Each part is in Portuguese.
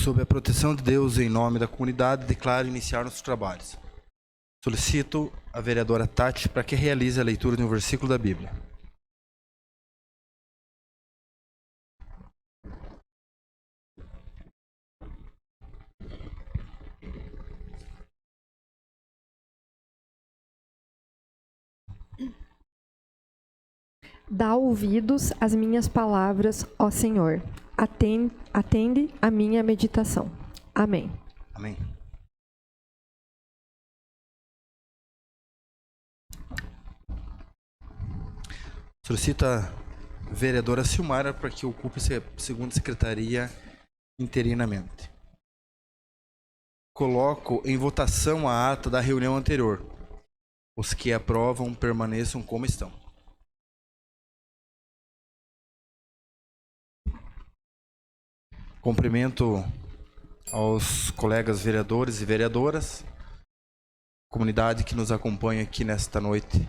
Sob a proteção de Deus, em nome da comunidade, declaro iniciar nossos trabalhos. Solicito a vereadora Tati para que realize a leitura de um versículo da Bíblia. Dá ouvidos às minhas palavras, ó Senhor. Atende a minha meditação. Amém. Amém. Solicito a vereadora Silmara para que ocupe a segunda secretaria interinamente. Coloco em votação a ata da reunião anterior. Os que aprovam permaneçam como estão. Cumprimento aos colegas vereadores e vereadoras, comunidade que nos acompanha aqui nesta noite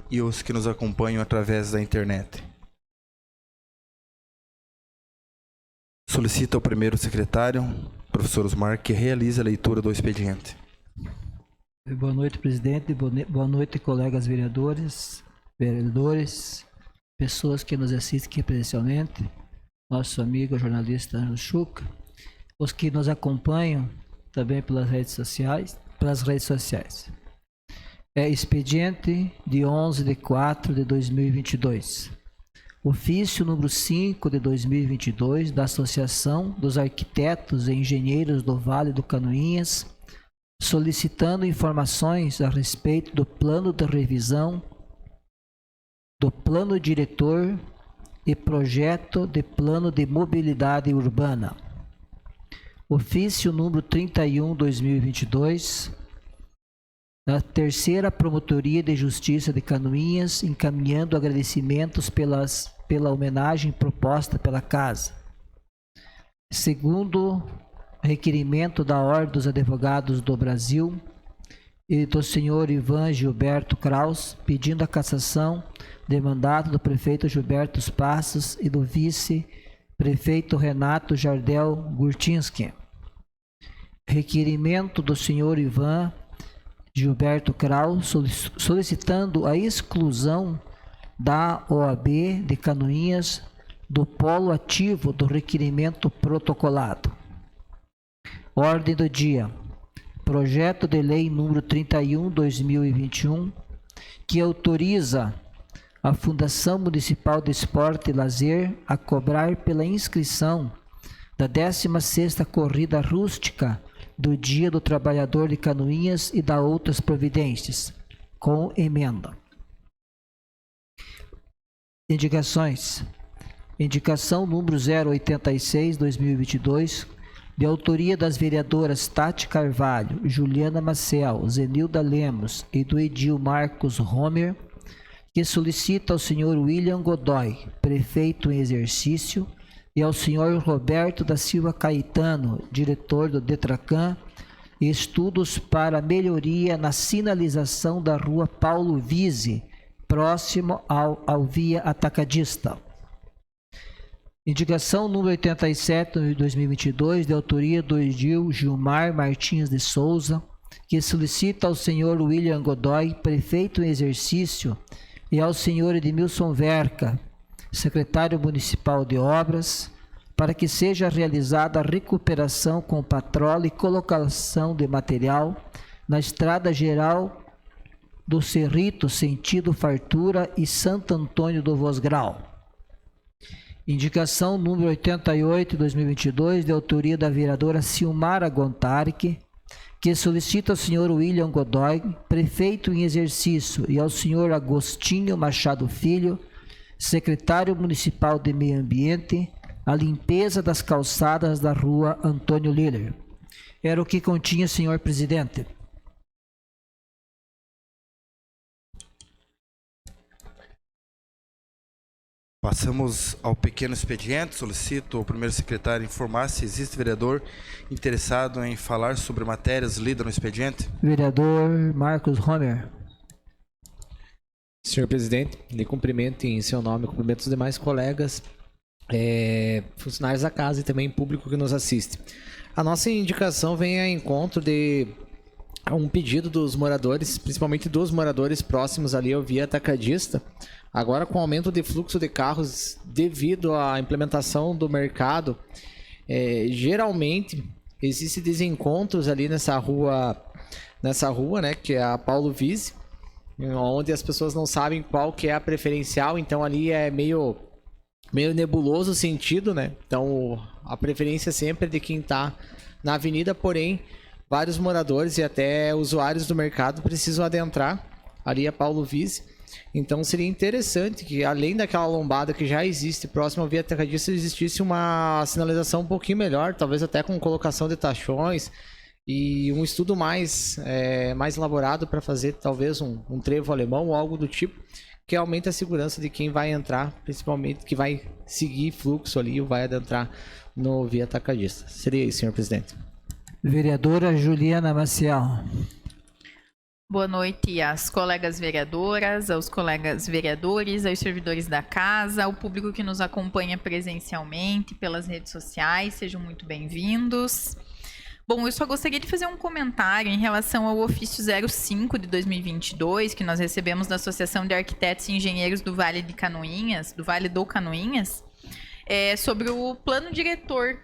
e os que nos acompanham através da internet. Solicito ao primeiro secretário, professor Osmar, que realize a leitura do expediente. Boa noite, presidente. Boa noite, colegas vereadores, pessoas que nos assistem aqui presencialmente, nosso amigo jornalista Ângelo Chuca, os que nos acompanham também pelas redes sociais. Expediente de 11/4/2022. Ofício número 5 de 2022 da Associação dos Arquitetos e Engenheiros do Vale do Canoinhas, solicitando informações a respeito do plano de revisão do plano diretor e projeto de plano de mobilidade urbana. Ofício número 31/2022 da Terceira Promotoria de Justiça de Canoinhas, encaminhando agradecimentos pela homenagem proposta pela Casa. Segundo requerimento da Ordem dos Advogados do Brasil e do senhor Ivan Gilberto Kraus, pedindo a cassação de mandato do prefeito Gilberto Passos e do vice-prefeito Renato Jardel Gurtinski. Requerimento do senhor Ivan Gilberto Kraus, solicitando a exclusão da OAB de Canoinhas do polo ativo do requerimento protocolado. Ordem do dia. Projeto de Lei número 31/2021, que autoriza a Fundação Municipal de Esporte e Lazer a cobrar pela inscrição da 16ª Corrida Rústica do Dia do Trabalhador de Canoinhas e da outras providências, com emenda. Indicações. Indicação número 086/2022, de autoria das vereadoras Tati Carvalho, Juliana Maciel, Zenilda Lemos e do edil Marcos Homer, que solicita ao senhor William Godoy, prefeito em exercício, e ao senhor Roberto da Silva Caetano, diretor do Detracan, estudos para melhoria na sinalização da rua Paulo Vise, próximo ao via atacadista. Indicação número 87/2022, de autoria do edil Gilmar Martins de Souza, que solicita ao senhor William Godoy, prefeito em exercício, e ao senhor Edmilson Verca, secretário municipal de obras, para que seja realizada a recuperação com patróleo e colocação de material na estrada geral do Cerrito, sentido Fartura e Santo Antônio do Vosgrau. Indicação número 88/2022, de autoria da vereadora Silmara Gontaric, que solicita ao senhor William Godoy, prefeito em exercício, e ao senhor Agostinho Machado Filho, secretário municipal de Meio Ambiente, a limpeza das calçadas da rua Antônio Liller. Era o que continha, senhor presidente. Passamos ao pequeno expediente. Solicito ao primeiro secretário informar se existe vereador interessado em falar sobre matérias lidas no expediente. Vereador Marcos Homer. Senhor presidente, lhe cumprimento em seu nome, cumprimento os demais colegas, funcionários da casa e também público que nos assiste. A nossa indicação vem a encontro de um pedido dos moradores, principalmente dos moradores próximos ali ao via atacadista. Agora, com o aumento de fluxo de carros devido à implementação do mercado, geralmente existem desencontros ali nessa rua, né, que é a Paulo Vise, onde as pessoas não sabem qual que é a preferencial, então ali é meio nebuloso o sentido, né? Então a preferência sempre é de quem está na avenida, porém vários moradores e até usuários do mercado precisam adentrar ali a Paulo Vise. Então seria interessante que, além daquela lombada que já existe próximo ao via atacadista, existisse uma sinalização um pouquinho melhor, talvez até com colocação de tachões e um estudo mais elaborado para fazer talvez um trevo alemão ou algo do tipo, que aumenta a segurança de quem vai entrar, principalmente que vai seguir fluxo ali ou vai adentrar no via atacadista. Seria isso, senhor presidente. Vereadora Juliana Maciel. Boa noite às colegas vereadoras, aos colegas vereadores, aos servidores da casa, ao público que nos acompanha presencialmente pelas redes sociais. Sejam muito bem-vindos. Bom, eu só gostaria de fazer um comentário em relação ao ofício 05 de 2022, que nós recebemos da Associação de Arquitetos e Engenheiros do Vale de Canoinhas, do Vale do Canoinhas, sobre o plano diretor,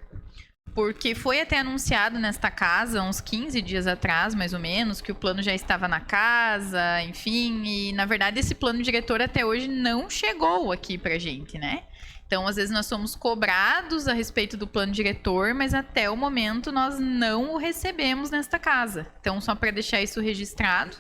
porque foi até anunciado nesta casa, uns 15 dias atrás, mais ou menos, que o plano já estava na casa, enfim, e na verdade esse plano diretor até hoje não chegou aqui pra gente, né? Então, às vezes nós somos cobrados a respeito do plano diretor, mas até o momento nós não o recebemos nesta casa. Então, só para deixar isso registrado,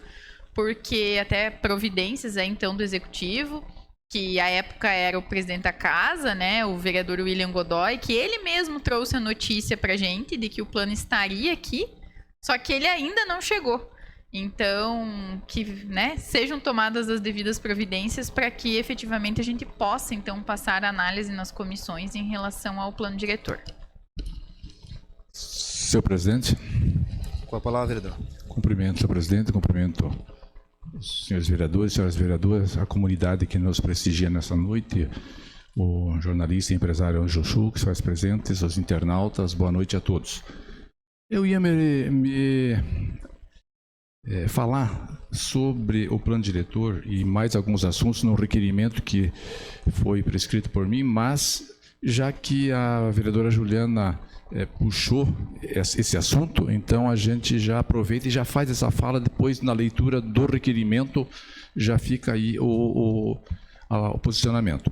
porque até providências então do executivo, que à época era o presidente da casa, né, o vereador William Godoy, que ele mesmo trouxe a notícia para a gente de que o plano estaria aqui, só que ele ainda não chegou. Então, que, né, sejam tomadas as devidas providências para que efetivamente a gente possa então passar a análise nas comissões em relação ao plano diretor. Senhor presidente. Com a palavra, vereador. Cumprimento, senhor presidente, cumprimento os senhores vereadores, senhoras vereadoras, a comunidade que nos prestigia nessa noite, o jornalista e empresário Anjo Chu, que se faz presentes, os internautas, boa noite a todos. Eu ia falar sobre o plano diretor e mais alguns assuntos no requerimento que foi prescrito por mim, mas já que a vereadora Juliana puxou esse assunto, então a gente já aproveita e já faz essa fala, depois na leitura do requerimento já fica aí o posicionamento.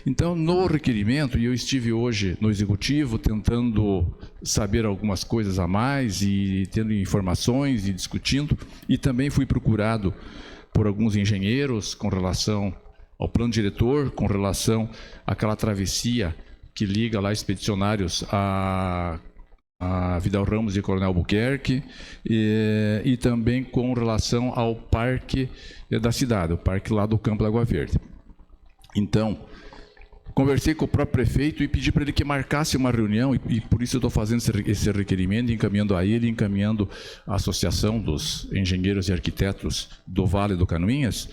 Então, no requerimento, e eu estive hoje no Executivo tentando saber algumas coisas a mais e tendo informações e discutindo, e também fui procurado por alguns engenheiros com relação ao plano diretor, com relação àquela travessia que liga lá Expedicionários a Vidal Ramos e Coronel Albuquerque, e também com relação ao parque da cidade, o parque lá do Campo da Água Verde. Então, conversei com o próprio prefeito e pedi para ele que marcasse uma reunião, e por isso eu estou fazendo esse requerimento, encaminhando a ele, encaminhando a Associação dos Engenheiros e Arquitetos do Vale do Canoinhas,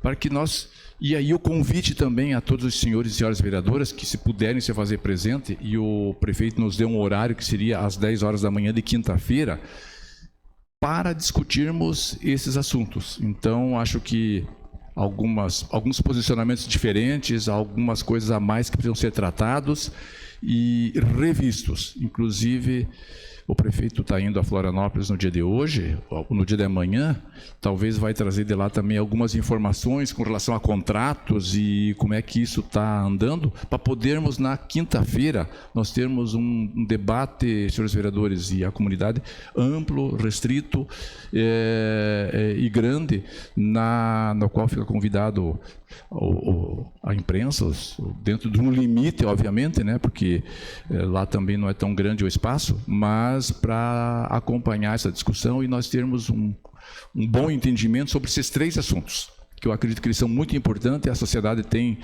para que nós... E aí o convite também a todos os senhores e senhoras vereadoras que, se puderem se fazer presente, e o prefeito nos deu um horário que seria às 10 horas da manhã de quinta-feira, para discutirmos esses assuntos. Então, acho que alguns posicionamentos diferentes, algumas coisas a mais que precisam ser tratados e revistos. Inclusive, o prefeito está indo a Florianópolis no dia de hoje, no dia de amanhã, talvez vai trazer de lá também algumas informações com relação a contratos e como é que isso está andando, para podermos na quinta-feira nós termos um debate, senhores vereadores e a comunidade, amplo, restrito e grande, no qual fica convidado a imprensa, dentro de um limite, obviamente, né, porque lá também não é tão grande o espaço, mas para acompanhar essa discussão e nós termos um bom entendimento sobre esses três assuntos, que eu acredito que eles são muito importantes. A sociedade tem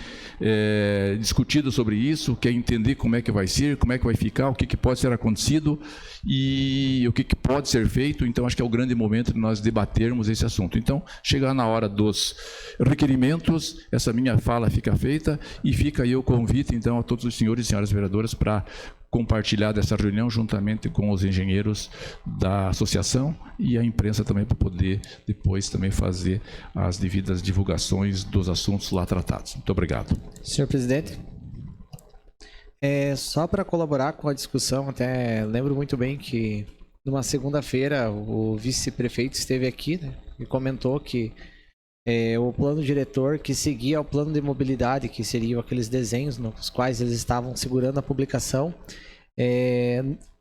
discutido sobre isso, quer entender como é que vai ser, como é que vai ficar, o que pode ser acontecido e o que pode ser feito. Então, acho que é o grande momento de nós debatermos esse assunto. Então, chegar na hora dos requerimentos, essa minha fala fica feita e fica aí o convite, então, a todos os senhores e senhoras vereadoras para compartilhar dessa reunião juntamente com os engenheiros da associação e a imprensa também, para poder depois também fazer as devidas divulgações dos assuntos lá tratados. Muito obrigado. Senhor presidente, só para colaborar com a discussão, até lembro muito bem que numa segunda-feira o vice-prefeito esteve aqui, né, e comentou que o plano diretor que seguia o plano de mobilidade, que seriam aqueles desenhos nos quais eles estavam segurando a publicação,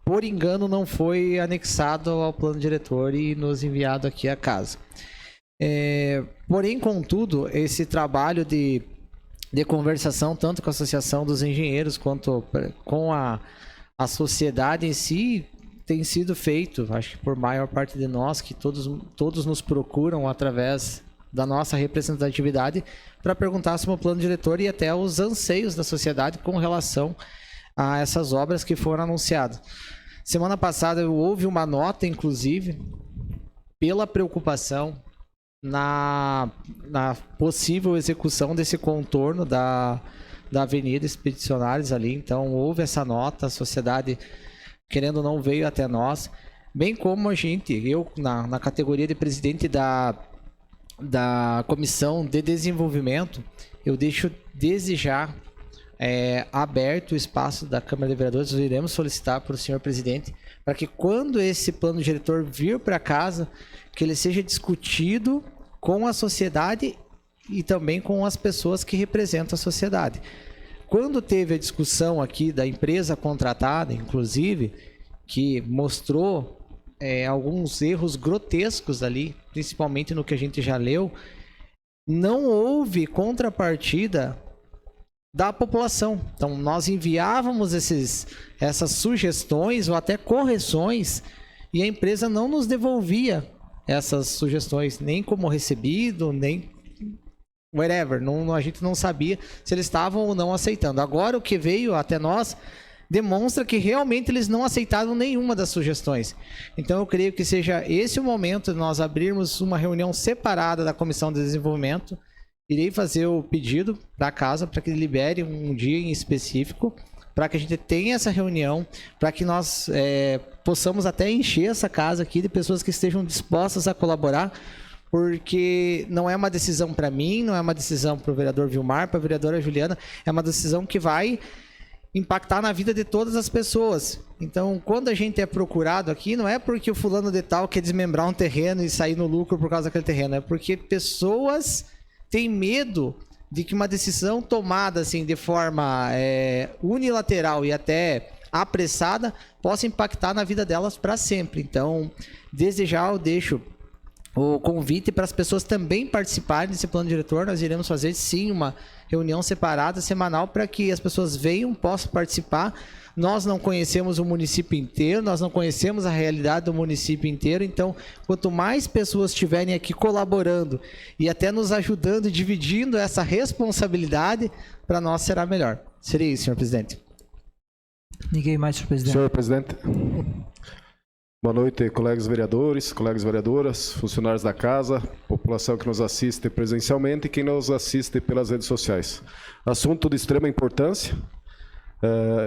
por engano não foi anexado ao plano diretor e nos enviado aqui à casa. Porém, contudo, esse trabalho de conversação, tanto com a Associação dos Engenheiros quanto com a sociedade em si, tem sido feito, acho que por maior parte de nós, que todos nos procuram através da nossa representatividade para perguntar sobre o plano diretor e até os anseios da sociedade com relação a essas obras que foram anunciadas. Semana passada houve uma nota, inclusive, pela preocupação na possível execução desse contorno da Avenida Expedicionários ali. Então houve essa nota, a sociedade, querendo ou não, veio até nós, bem como eu na categoria de presidente da Comissão de Desenvolvimento, eu deixo desejar aberto o espaço da Câmara de Vereadores. Nós iremos solicitar para o senhor presidente para que, quando esse plano diretor vir para casa, que ele seja discutido com a sociedade e também com as pessoas que representam a sociedade. Quando teve a discussão aqui da empresa contratada, inclusive, que mostrou alguns erros grotescos ali, principalmente no que a gente já leu, não houve contrapartida da população. Então, nós enviávamos essas sugestões ou até correções e a empresa não nos devolvia essas sugestões, nem como recebido, nem whatever. A gente não sabia se eles estavam ou não aceitando. Agora, o que veio até nós demonstra que realmente eles não aceitaram nenhuma das sugestões. Então eu creio que seja esse o momento de nós abrirmos uma reunião separada da Comissão de Desenvolvimento. Irei fazer o pedido da casa para que libere um dia em específico, para que a gente tenha essa reunião, para que nós possamos até encher essa casa aqui de pessoas que estejam dispostas a colaborar, porque não é uma decisão para mim, não é uma decisão para o vereador Vilmar, para a vereadora Juliana, é uma decisão que vai impactar na vida de todas as pessoas. Então, quando a gente é procurado aqui, não é porque o fulano de tal quer desmembrar um terreno e sair no lucro por causa daquele terreno, é porque pessoas têm medo de que uma decisão tomada assim de forma unilateral e até apressada possa impactar na vida delas para sempre. Então, desde já eu deixo o convite para as pessoas também participarem desse plano diretor. Nós iremos fazer, sim, uma reunião separada, semanal, para que as pessoas venham, possam participar. Nós não conhecemos o município inteiro, nós não conhecemos a realidade do município inteiro, então, quanto mais pessoas estiverem aqui colaborando e até nos ajudando, dividindo essa responsabilidade, para nós será melhor. Seria isso, senhor presidente. Ninguém mais, senhor presidente. Senhor presidente. Boa noite, colegas vereadores, colegas vereadoras, funcionários da casa, população que nos assiste presencialmente e quem nos assiste pelas redes sociais. Assunto de extrema importância.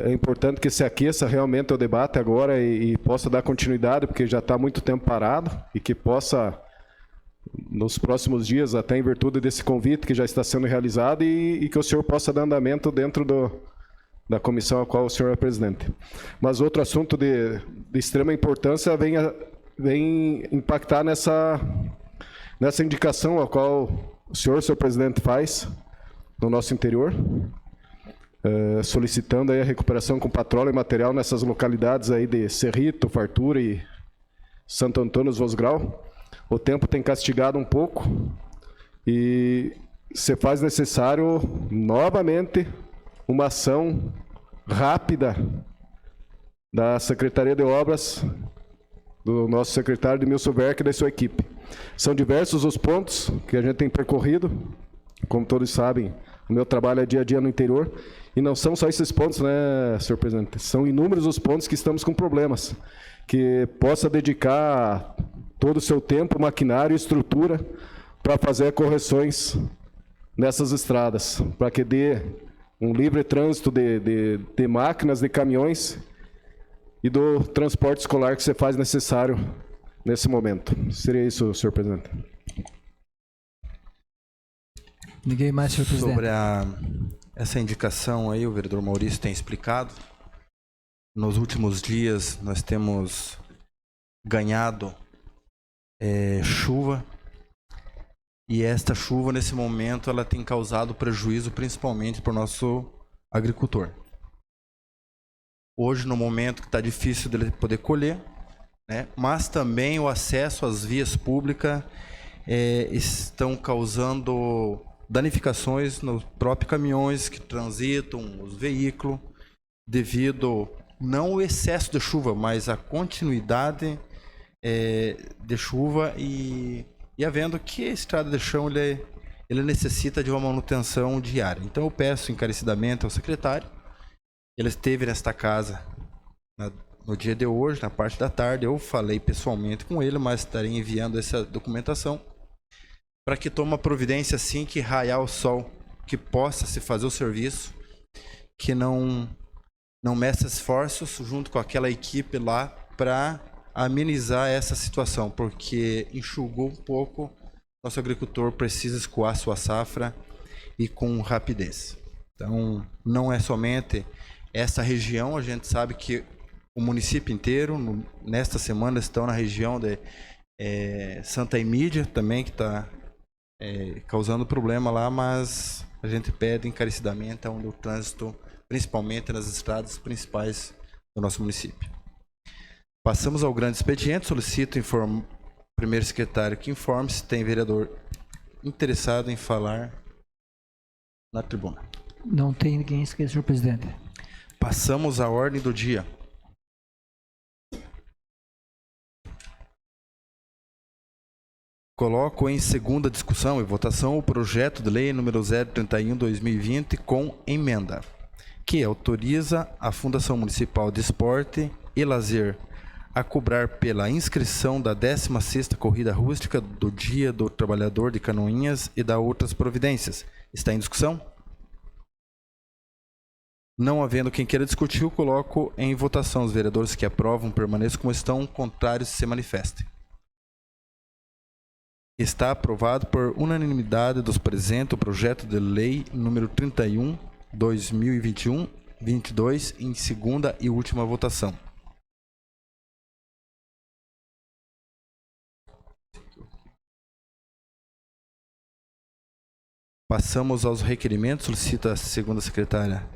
É importante que se aqueça realmente o debate agora e possa dar continuidade, porque já está muito tempo parado, e que possa, nos próximos dias, até em virtude desse convite que já está sendo realizado, e que o senhor possa dar andamento dentro da comissão a qual o senhor é presidente. Mas outro assunto de extrema importância vem impactar nessa indicação a qual o senhor presidente, faz no nosso interior, solicitando aí a recuperação com petróleo e material nessas localidades aí de Cerrito, Fartura e Santo Antônio dos Vosgrau. O tempo tem castigado um pouco e se faz necessário novamente uma ação rápida da Secretaria de Obras, do nosso secretário Edmilson Werck e da sua equipe. São diversos os pontos que a gente tem percorrido. Como todos sabem, o meu trabalho é dia a dia no interior. E não são só esses pontos, né, senhor presidente? São inúmeros os pontos que estamos com problemas. Que possa dedicar todo o seu tempo, maquinário e estrutura para fazer correções nessas estradas, para que dê um livre trânsito de máquinas, de caminhões e do transporte escolar que você faz necessário nesse momento. Seria isso, senhor presidente. Ninguém mais, senhor presidente. Sobre essa indicação aí, o vereador Maurício tem explicado. Nos últimos dias nós temos ganhado chuva, e esta chuva nesse momento ela tem causado prejuízo principalmente para o nosso agricultor. Hoje, no momento que está difícil dele poder colher, né, mas também o acesso às vias públicas estão causando danificações nos próprios caminhões que transitam, os veículos, devido não ao excesso de chuva, mas a continuidade de chuva e havendo que a estrada de chão ele necessita de uma manutenção diária. Então eu peço encarecidamente ao secretário, ele esteve nesta casa no dia de hoje, na parte da tarde, eu falei pessoalmente com ele, mas estarei enviando essa documentação para que tome uma providência assim que raiar o sol, que possa se fazer o serviço, que não meça esforços junto com aquela equipe lá para amenizar essa situação, porque enxugou um pouco, nosso agricultor precisa escoar sua safra e com rapidez. Então, não é somente essa região, a gente sabe que o município inteiro, nesta semana, estão na região de Santa Emília também, que está causando problema lá, mas a gente pede encarecidamente onde o trânsito, principalmente nas estradas principais do nosso município. Passamos ao grande expediente, solicito o primeiro secretário que informe se tem vereador interessado em falar na tribuna. Não tem ninguém inscrito, senhor presidente. Passamos à ordem do dia. Coloco em segunda discussão e votação o projeto de lei número 031/2020 com emenda, que autoriza a Fundação Municipal de Esporte e Lazer a cobrar pela inscrição da 16ª Corrida Rústica do Dia do Trabalhador de Canoinhas e da outras providências. Está em discussão? Não havendo quem queira discutir, eu coloco em votação. Os vereadores que aprovam permaneçam como estão, contrários se manifestem. Está aprovado por unanimidade dos presentes o projeto de lei número 31/2021-22 em segunda e última votação. Passamos aos requerimentos. Solicita a segunda secretária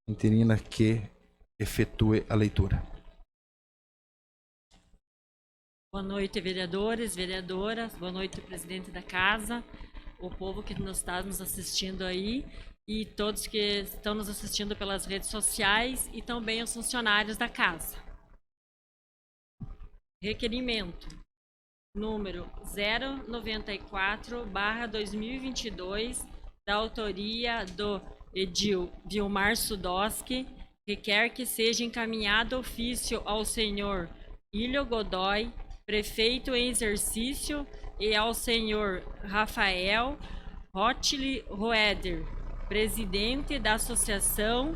interina que efetue a leitura. Boa noite, vereadores, vereadoras. Boa noite, presidente da casa, o povo que está nos assistindo aí e todos que estão nos assistindo pelas redes sociais e também os funcionários da casa. Requerimento número 094/2022, da autoria do edil Vilmar Sudoski, requer que seja encaminhado ofício ao senhor Ilho Godoy, prefeito em exercício, e ao senhor Rafael Rotli Roeder, presidente da Associação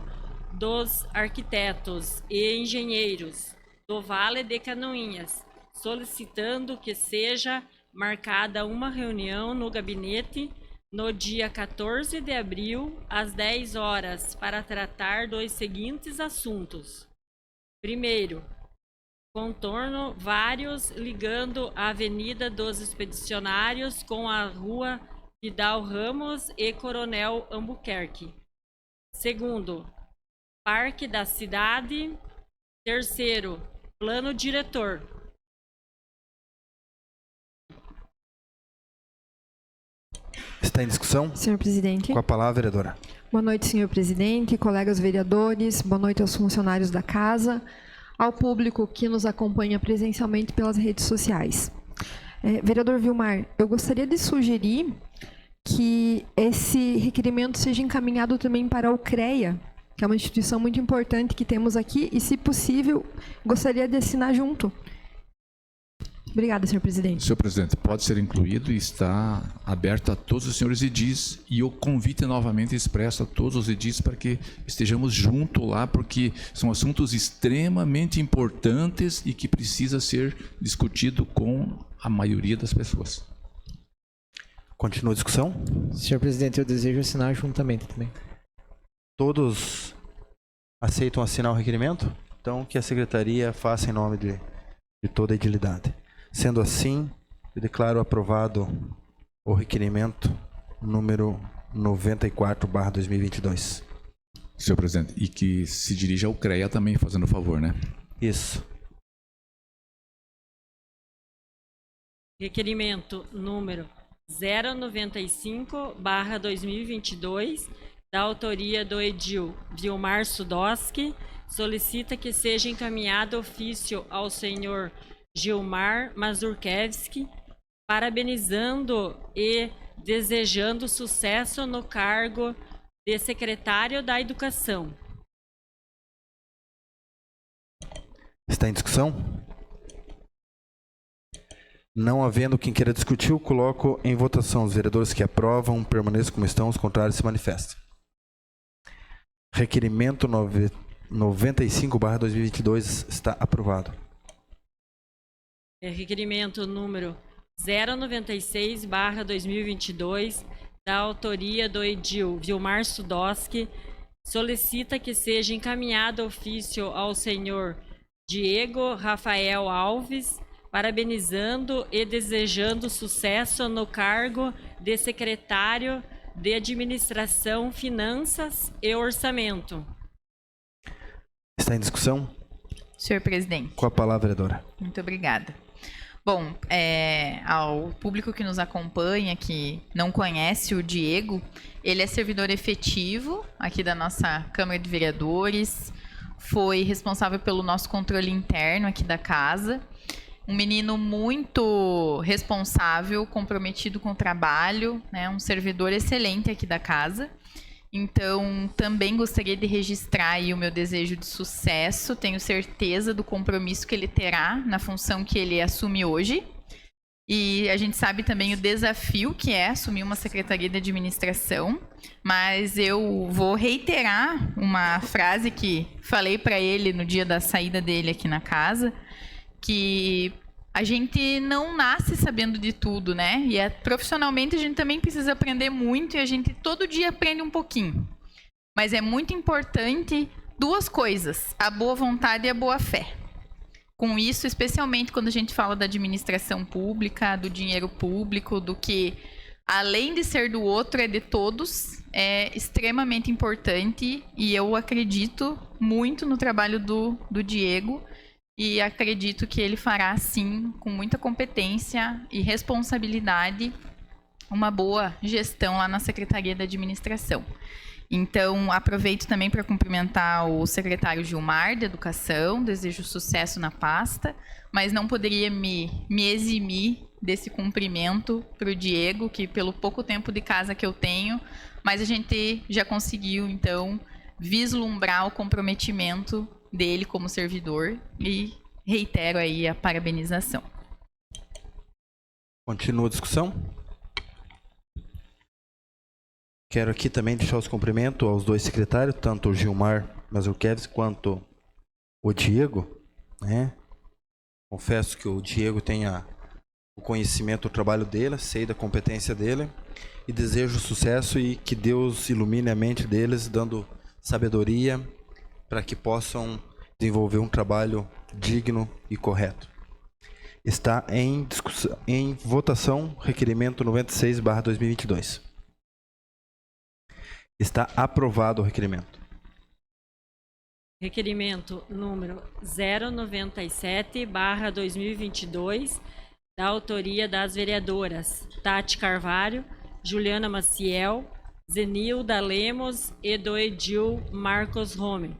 dos Arquitetos e Engenheiros do Vale de Canoinhas, solicitando que seja marcada uma reunião no gabinete no dia 14 de abril, às 10 horas, para tratar dos seguintes assuntos. Primeiro, contorno vários ligando a Avenida dos Expedicionários com a Rua Vidal Ramos e Coronel Albuquerque. Segundo, Parque da Cidade. Terceiro, plano diretor. Está em discussão? Senhor presidente. Com a palavra, vereadora. Boa noite, senhor presidente, colegas vereadores, boa noite aos funcionários da casa, ao público que nos acompanha presencialmente pelas redes sociais. Vereador Vilmar, eu gostaria de sugerir que esse requerimento seja encaminhado também para o CREA, que é uma instituição muito importante que temos aqui, e, se possível, gostaria de assinar junto. Obrigada, senhor presidente. Senhor presidente, pode ser incluído e está aberto a todos os senhores edis, e o convite novamente expresso a todos os edis para que estejamos juntos lá, porque são assuntos extremamente importantes e que precisa ser discutido com a maioria das pessoas. Continua a discussão. Senhor presidente, eu desejo assinar juntamente também. Todos aceitam assinar o requerimento? Então, que a secretaria faça em nome de toda a edilidade. Sendo assim, eu declaro aprovado o requerimento número 94/2022. Senhor presidente, e que se dirija ao CREA também, fazendo o favor, né? Isso. Requerimento número 095/2022, da autoria do edil Vilmar Sudoski, solicita que seja encaminhado ofício ao senhor Gilmar Mazurkevski, parabenizando e desejando sucesso no cargo de secretário da Educação. Está em discussão? Não havendo quem queira discutir, eu coloco em votação. Os vereadores que aprovam permaneçam como estão, os contrários se manifestem. Requerimento 95/2022 está aprovado. Requerimento número 096/2022, da autoria do edil Vilmar Sudoski, solicita que seja encaminhado ofício ao senhor Diego Rafael Alves, parabenizando e desejando sucesso no cargo de secretário de Administração, Finanças e Orçamento. Está em discussão? Senhor presidente. Com a palavra, vereadora. Muito obrigada. Bom, ao público que nos acompanha, que não conhece o Diego, ele é servidor efetivo aqui da nossa Câmara de Vereadores, foi responsável pelo nosso controle interno aqui da casa, um menino muito responsável, comprometido com o trabalho, né, um servidor excelente aqui da casa. Então, também gostaria de registrar aí o meu desejo de sucesso. Tenho certeza do compromisso que ele terá na função que ele assume hoje. E a gente sabe também o desafio que é assumir uma secretaria de administração. Mas eu vou reiterar uma frase que falei para ele no dia da saída dele aqui na casa, que a gente não nasce sabendo de tudo, né? E profissionalmente a gente também precisa aprender muito e a gente todo dia aprende um pouquinho. Mas é muito importante duas coisas, a boa vontade e a boa fé. Com isso, especialmente quando a gente fala da administração pública, do dinheiro público, do que, além de ser do outro, é de todos, é extremamente importante e eu acredito muito no trabalho do Diego. E acredito que ele fará, sim, com muita competência e responsabilidade, uma boa gestão lá na Secretaria da Administração. Então, aproveito também para cumprimentar o secretário Gilmar, de Educação, desejo sucesso na pasta, mas não poderia me eximir desse cumprimento para o Diego, que pelo pouco tempo de casa que eu tenho, mas a gente já conseguiu, então, vislumbrar o comprometimento dele como servidor e reitero aí a parabenização. Continua a discussão. Quero aqui também deixar os cumprimentos aos dois secretários, tanto o Gilmar Mazurkevski quanto o Diego, né? Confesso que o Diego tenha o conhecimento do trabalho dele, sei da competência dele e desejo sucesso e que Deus ilumine a mente deles, dando sabedoria para que possam desenvolver um trabalho digno e correto. Está em discussão, em votação, requerimento 96/2022. Está aprovado o requerimento. Requerimento número 097/2022, da autoria das vereadoras Tati Carvalho, Juliana Maciel, Zenilda Lemos e do edil Marcos Rome.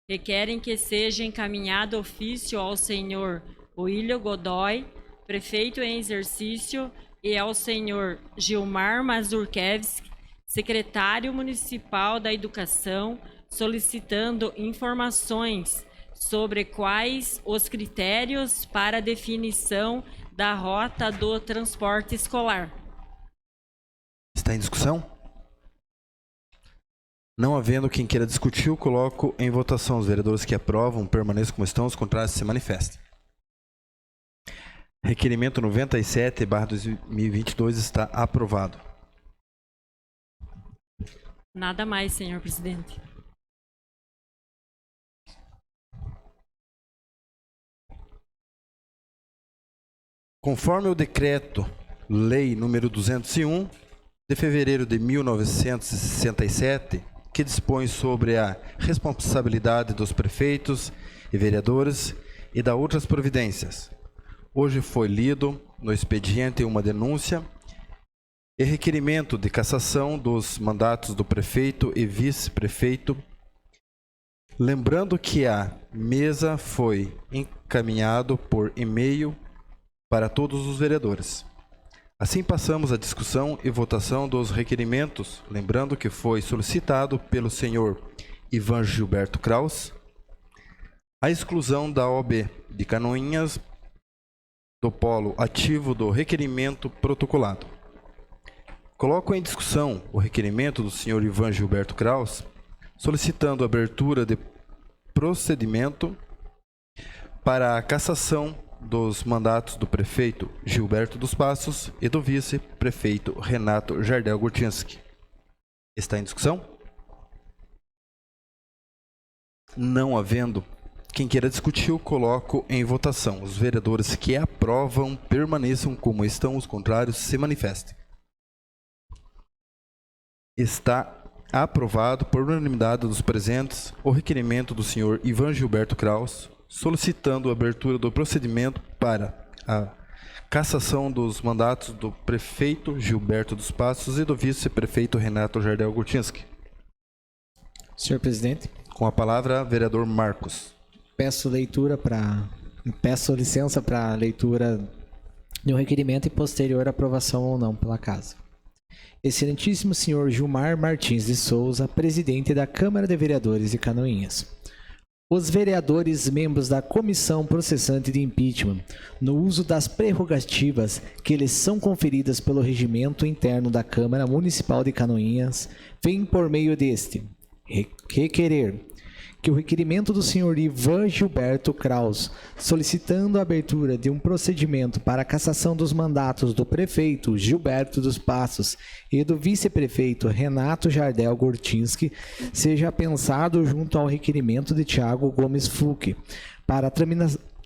Requerem que seja encaminhado ofício ao senhor William Godoy, prefeito em exercício, e ao senhor Gilmar Mazurkevski, secretário municipal da Educação, solicitando informações sobre quais os critérios para a definição da rota do transporte escolar. Está em discussão? Não havendo quem queira discutir, eu coloco em votação. Os vereadores que aprovam permaneçam como estão, os contrários se manifestem. Requerimento 97/2022 está aprovado. Nada mais, senhor presidente. Conforme o Decreto-Lei número 201, de fevereiro de 1967, que dispõe sobre a responsabilidade dos prefeitos e vereadores e da outras providências. Hoje foi lido no expediente uma denúncia e requerimento de cassação dos mandatos do prefeito e vice-prefeito, lembrando que a mesa foi encaminhado por e-mail para todos os vereadores. Assim passamos à discussão e votação dos requerimentos, lembrando que foi solicitado pelo senhor Ivan Gilberto Kraus a exclusão da OAB de Canoinhas do polo ativo do requerimento protocolado. Coloco em discussão o requerimento do senhor Ivan Gilberto Kraus, solicitando a abertura de procedimento para a cassação dos mandatos do prefeito Gilberto dos Passos e do vice-prefeito Renato Jardel Gurtinski. Está em discussão? Não havendo quem queira discutir, eu coloco em votação. Os vereadores que aprovam permaneçam como estão, os contrários se manifestem. Está aprovado por unanimidade dos presentes o requerimento do senhor Ivan Gilberto Kraus, solicitando a abertura do procedimento para a cassação dos mandatos do prefeito Gilberto dos Passos e do vice-prefeito Renato Jardel Gurtinski. Senhor presidente, Com a palavra, vereador Marcos. peço licença para leitura de um requerimento e posterior aprovação ou não pela casa. Excelentíssimo senhor Gilmar Martins de Souza, presidente da Câmara de Vereadores de Canoinhas. Os vereadores membros da comissão processante de impeachment, no uso das prerrogativas que lhes são conferidas pelo regimento interno da Câmara Municipal de Canoinhas, vêm por meio deste requerer que o requerimento do senhor Ivan Gilberto Kraus, solicitando a abertura de um procedimento para a cassação dos mandatos do prefeito Gilberto dos Passos e do vice-prefeito Renato Jardel Gurtinski, seja pensado junto ao requerimento de Thiago Gomes Fuch, para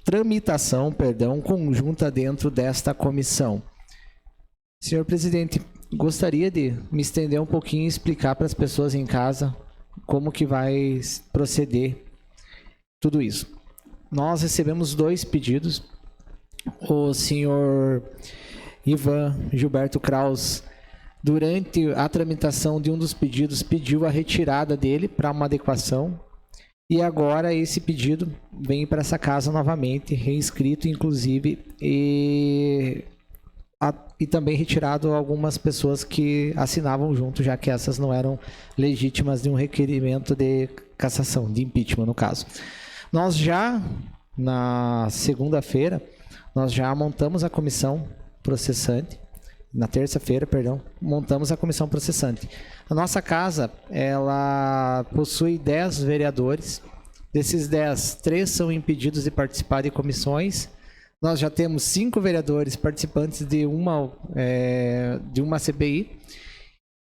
tramitação conjunta dentro desta comissão. Senhor presidente, gostaria de me estender um pouquinho e explicar para as pessoas em casa como que vai proceder tudo isso. Nós recebemos 2 pedidos. O senhor Ivan Gilberto Kraus, durante a tramitação de um dos pedidos, pediu a retirada dele para uma adequação. E agora esse pedido vem para essa casa novamente, reescrito inclusive, e também retirado algumas pessoas que assinavam junto, já que essas não eram legítimas de um requerimento de cassação, de impeachment no caso. Nós já, na segunda-feira, nós já montamos a comissão processante, na terça-feira, perdão, montamos a comissão processante. A nossa casa, ela possui 10 vereadores, desses 10, 3 são impedidos de participar de comissões. Nós já temos 5 vereadores participantes de uma CPI.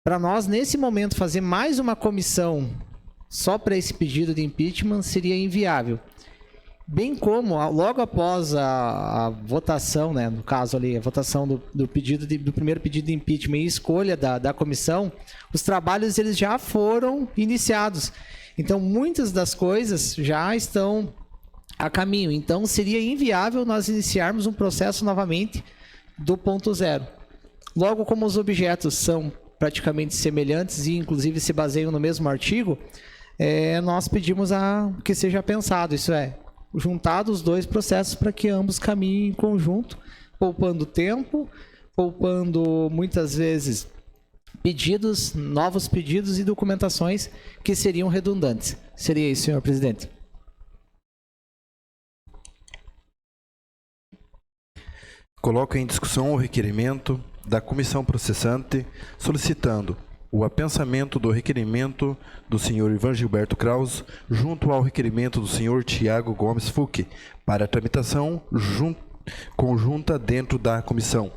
Para nós, nesse momento, fazer mais uma comissão só para esse pedido de impeachment seria inviável. Bem como, logo após a votação, né, no caso ali, a votação do primeiro pedido de impeachment e escolha da comissão, os trabalhos eles já foram iniciados. Então, muitas das coisas já estão a caminho. Então, seria inviável nós iniciarmos um processo novamente do ponto zero. Logo, como os objetos são praticamente semelhantes e, inclusive, se baseiam no mesmo artigo, nós pedimos que seja pensado, isso é, juntados os 2 processos para que ambos caminhem em conjunto, poupando tempo, poupando, muitas vezes, pedidos, novos pedidos e documentações que seriam redundantes. Seria isso, senhor presidente. coloco em discussão o requerimento da comissão processante solicitando o apensamento do requerimento do senhor Ivan Gilberto Kraus junto ao requerimento do senhor Tiago Gomes Fucchi para tramitação conjunta dentro da comissão.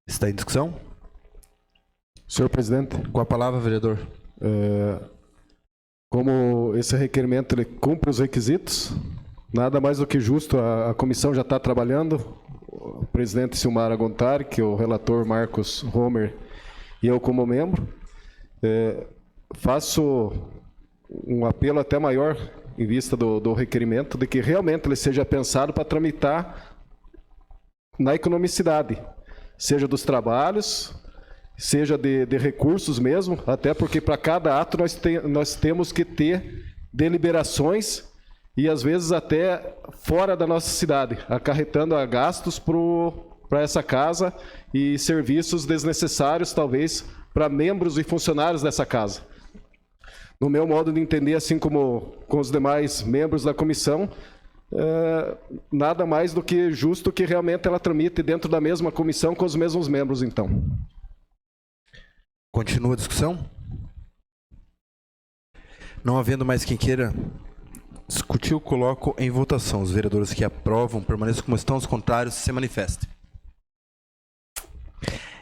Está em discussão? Senhor presidente, Com a palavra, vereador. como esse requerimento ele cumpre os requisitos, nada mais do que justo, a comissão já está trabalhando, o presidente Silmara Gontari, que é o relator Marcos Homer e eu como membro, faço um apelo até maior em vista do requerimento, de que realmente ele seja pensado para tramitar na economicidade, seja dos trabalhos, seja de recursos mesmo, até porque para cada ato nós temos que ter deliberações e às vezes até fora da nossa cidade, acarretando a gastos para essa casa e serviços desnecessários, talvez, para membros e funcionários dessa casa. No meu modo de entender, assim como com os demais membros da comissão, nada mais do que justo que realmente ela tramite dentro da mesma comissão com os mesmos membros, então. Continua a discussão? Não havendo mais quem queira discutir, eu coloco em votação. Os vereadores que aprovam permaneçam como estão, os contrários se manifestem.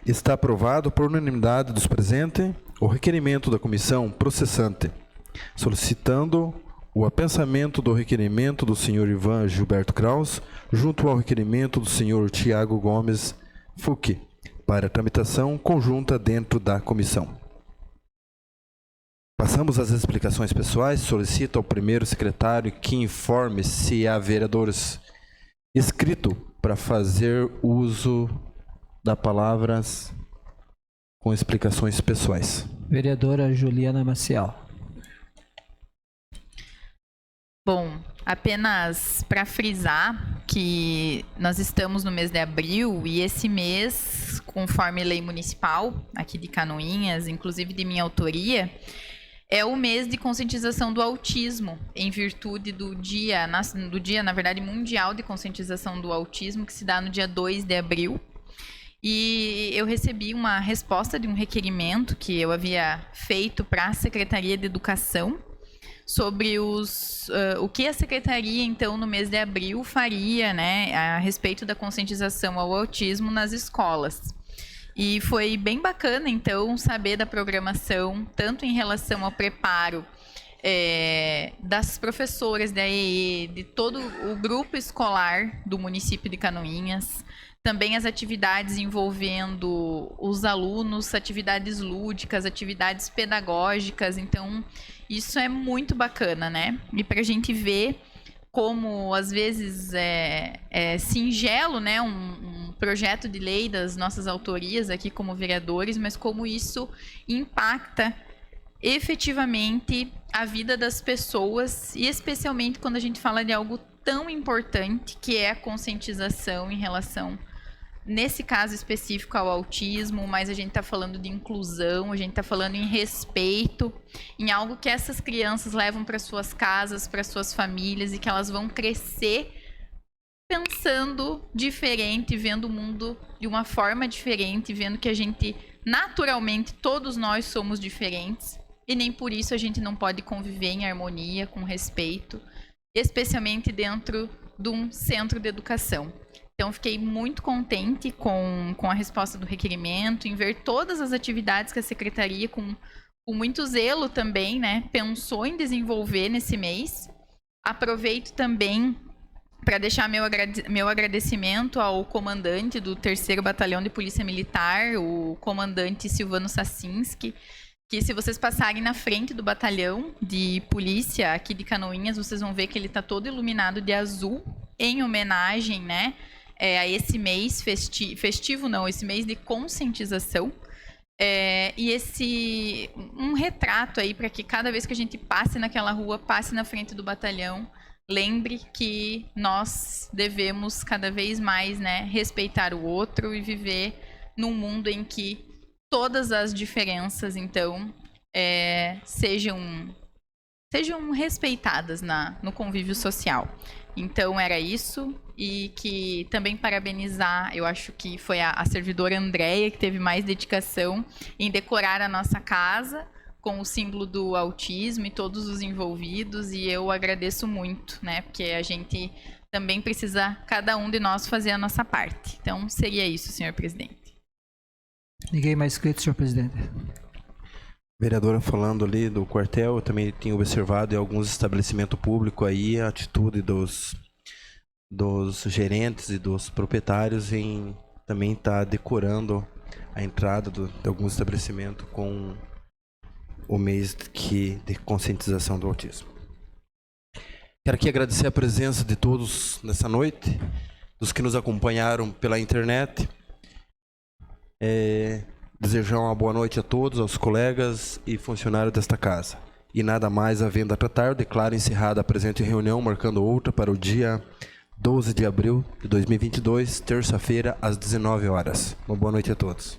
Está aprovado por unanimidade dos presentes o requerimento da comissão processante, solicitando o apensamento do requerimento do senhor Ivan Gilberto Kraus junto ao requerimento do senhor Tiago Gomes Fucchi para tramitação conjunta dentro da comissão. Passamos às explicações pessoais. Solicito ao primeiro secretário que informe se há vereadores inscritos para fazer uso das palavras com explicações pessoais. Vereadora Juliana Maciel. Bom, apenas para frisar que nós estamos no mês de abril e esse mês, conforme lei municipal aqui de Canoinhas, inclusive de minha autoria, é o mês de conscientização do autismo, em virtude do dia, na verdade, mundial de conscientização do autismo, que se dá no dia 2 de abril. E eu recebi uma resposta de um requerimento que eu havia feito para a Secretaria de Educação sobre o que a Secretaria, então, no mês de abril faria, né, a respeito da conscientização ao autismo nas escolas. E foi bem bacana, então, saber da programação, tanto em relação ao preparo das professoras da EE, de todo o grupo escolar do município de Canoinhas, também as atividades envolvendo os alunos, atividades lúdicas, atividades pedagógicas. Então, isso é muito bacana, né? E para a gente ver como, às vezes, é singelo, né? Um projeto de lei das nossas autorias aqui como vereadores, mas como isso impacta efetivamente a vida das pessoas, e especialmente quando a gente fala de algo tão importante que é a conscientização em relação, nesse caso específico, ao autismo, mas a gente está falando de inclusão, a gente está falando em respeito, em algo que essas crianças levam para suas casas, para suas famílias, e que elas vão crescer pensando diferente, vendo o mundo de uma forma diferente, vendo que a gente, naturalmente, todos nós somos diferentes, e nem por isso a gente não pode conviver em harmonia, com respeito, especialmente dentro de um centro de educação. Então, fiquei muito contente com a resposta do requerimento, em ver todas as atividades que a Secretaria, com muito zelo também, né, pensou em desenvolver nesse mês. Aproveito também para deixar meu agradecimento ao comandante do 3º Batalhão de Polícia Militar, o comandante Silvano Sassinski, que se vocês passarem na frente do batalhão de polícia aqui de Canoinhas, vocês vão ver que ele está todo iluminado de azul, em homenagem, né, a esse mês festivo, não, esse mês de conscientização. E um retrato aí para que cada vez que a gente passe naquela rua, passe na frente do batalhão, lembre que nós devemos cada vez mais, né, respeitar o outro e viver num mundo em que todas as diferenças, então, sejam respeitadas no convívio social. Então era isso, e que também parabenizar, eu acho que foi a servidora Andréia que teve mais dedicação em decorar a nossa casa com o símbolo do autismo e todos os envolvidos, e eu agradeço muito, né, porque a gente também precisa, cada um de nós, fazer a nossa parte. Então seria isso, senhor presidente. Ninguém mais inscrito, senhor presidente. Vereadora, falando ali do quartel, eu também tenho observado em alguns estabelecimentos públicos aí a atitude dos gerentes e dos proprietários em também estar decorando a entrada de alguns estabelecimentos com o mês de conscientização do autismo. Quero aqui agradecer a presença de todos nessa noite, dos que nos acompanharam pela internet. Desejar uma boa noite a todos, aos colegas e funcionários desta casa. E nada mais havendo a tratar, declaro encerrada a presente reunião, marcando outra para o dia 12 de abril de 2022, terça-feira, às 19 horas. Uma boa noite a todos.